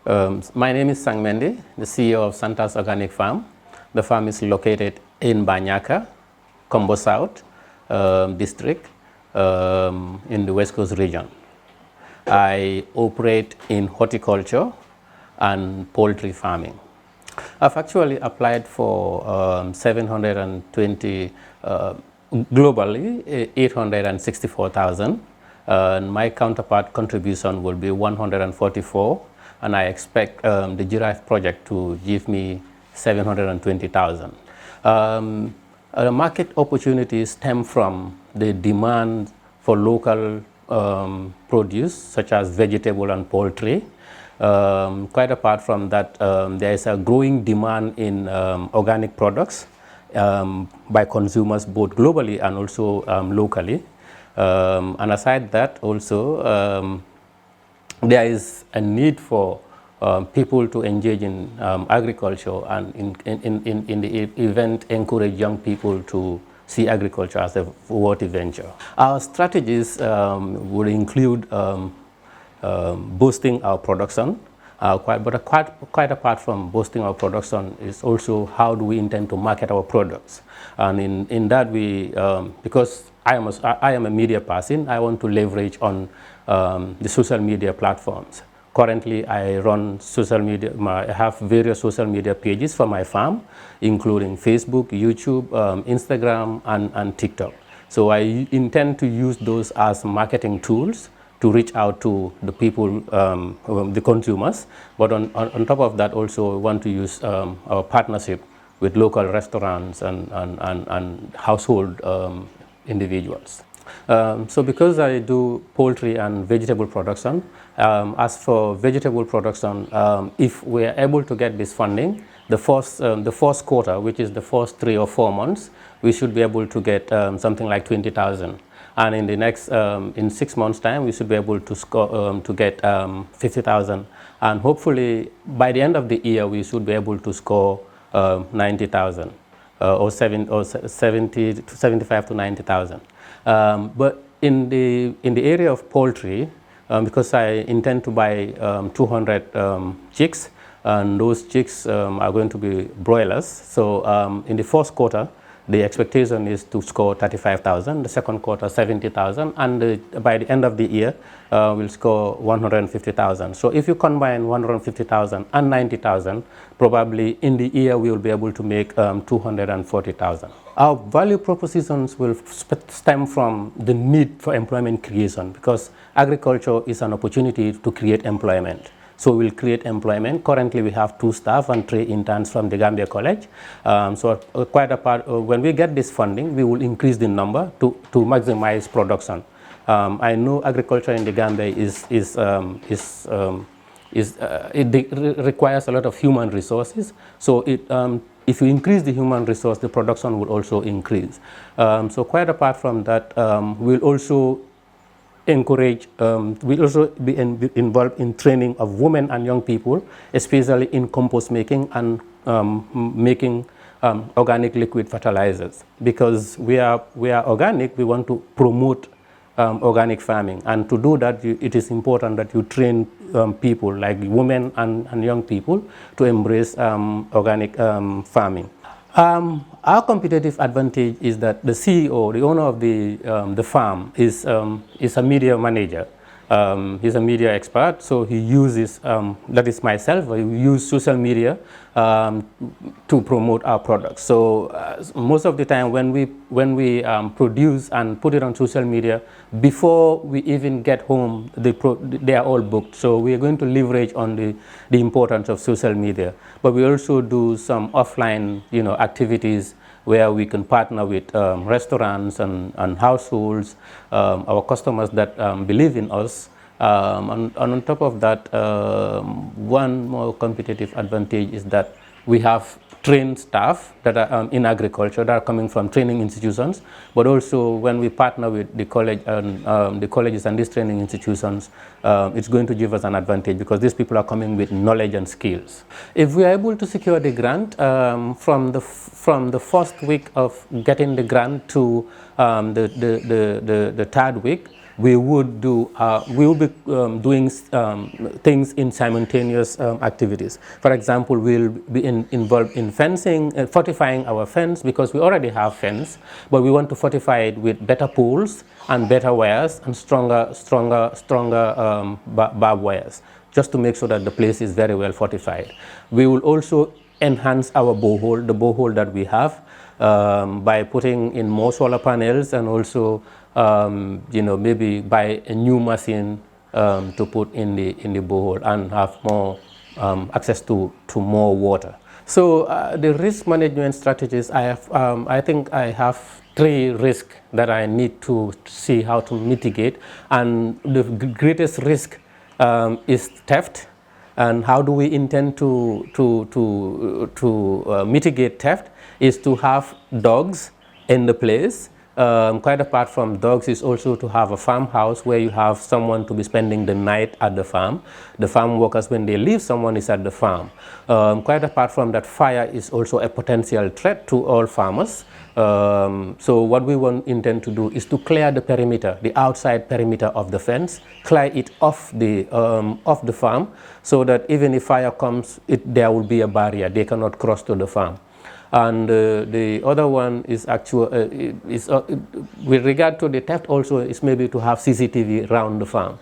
My name is Sang Mendy, the CEO of Santas Organic Farm. The farm is located in Banyaka, Combo South district in the West Coast region. I operate in horticulture and poultry farming. I've actually applied for 720, globally 864,000. My counterpart contribution will be 144, and I expect the Girav project to give me 720,000. The market opportunities stem from the demand for local produce such as vegetable and poultry. Quite apart from that, there is a growing demand in organic products by consumers both globally and also locally. And aside that also, there is a need for people to engage in agriculture, and in the event encourage young people to see agriculture as a worthy venture. Our strategies would include boosting our production, quite apart from boosting our production is also how do we intend to market our products. And in that we, because I am a media person, I want to leverage on the social media platforms. Currently, I run social media. I have various social media pages for my farm, including Facebook, YouTube, Instagram, and TikTok. So I intend to use those as marketing tools to reach out to the people, the consumers. But on top of that, also want to use our partnership with local restaurants and household individuals. So because I do poultry and vegetable production, as for vegetable production, if we are able to get this funding, the first quarter, which is the first 3 or 4 months, we should be able to get something like 20,000. And in the next, in 6 months' time, we should be able to score to get 50,000. And hopefully, by the end of the year, we should be able to score 90,000 or 75 to 90,000. But in the area of poultry, because I intend to buy 200 chicks, and those chicks are going to be broilers. So in the first quarter, the expectation is to score 35,000, the second quarter 70,000, and by the end of the year, we'll score 150,000. So if you combine 150,000 and 90,000, probably in the year we will be able to make 240,000. Our value propositions will stem from the need for employment creation, because agriculture is an opportunity to create employment. So we'll create employment. Currently, we have 2 staff and 3 interns from the Gambia College. So quite apart, when we get this funding, we will increase the number to maximize production. I know agriculture in the Gambia it requires a lot of human resources. So if you increase the human resource, the production will also increase. So quite apart from that, we'll also encourage, we'll also be involved in training of women and young people, especially in compost making and making organic liquid fertilizers. Because we are organic, we want to promote organic farming, and to do that, it is important that you train people like women and young people to embrace organic farming. Our competitive advantage is that the CEO, the owner of the farm, is a media manager. He's a media expert, so he uses, that is myself, we use social media to promote our products. So most of the time when we produce and put it on social media, before we even get home, they are all booked. So we are going to leverage on the importance of social media. But we also do some offline, activities where we can partner with restaurants and households, our customers that believe in us. And on top of that, one more competitive advantage is that we have trained staff that are in agriculture that are coming from training institutions, but also when we partner with the college and the colleges and these training institutions, it's going to give us an advantage because these people are coming with knowledge and skills. If we are able to secure the grant from the first week of getting the grant to the 3rd week, we would do we will be doing things in simultaneous activities. For example, we'll be involved in fencing, fortifying our fence, because we already have fence, but we want to fortify it with better poles and better wires and stronger barbed wires, just to make sure that the place is very well fortified. We will also enhance our borehole, the borehole that we have, by putting in more solar panels, and also you know, maybe buy a new machine to put in the borehole and have more access to more water. So the risk management strategies, I think I have 3 risks that I need to see how to mitigate, and the greatest risk is theft. And how do we intend to mitigate theft is to have dogs in the place. Quite apart from dogs, is also to have a farmhouse where you have someone to be spending the night at the farm. The farm workers, when they leave, someone is at the farm. Quite apart from that, fire is also a potential threat to all farmers. So what we intend to do is to clear the perimeter, the outside perimeter of the fence, clear it off the farm, so that even if fire comes, there will be a barrier. They cannot cross to the farm. And the other one is with regard to the theft also, is maybe to have CCTV around the farm.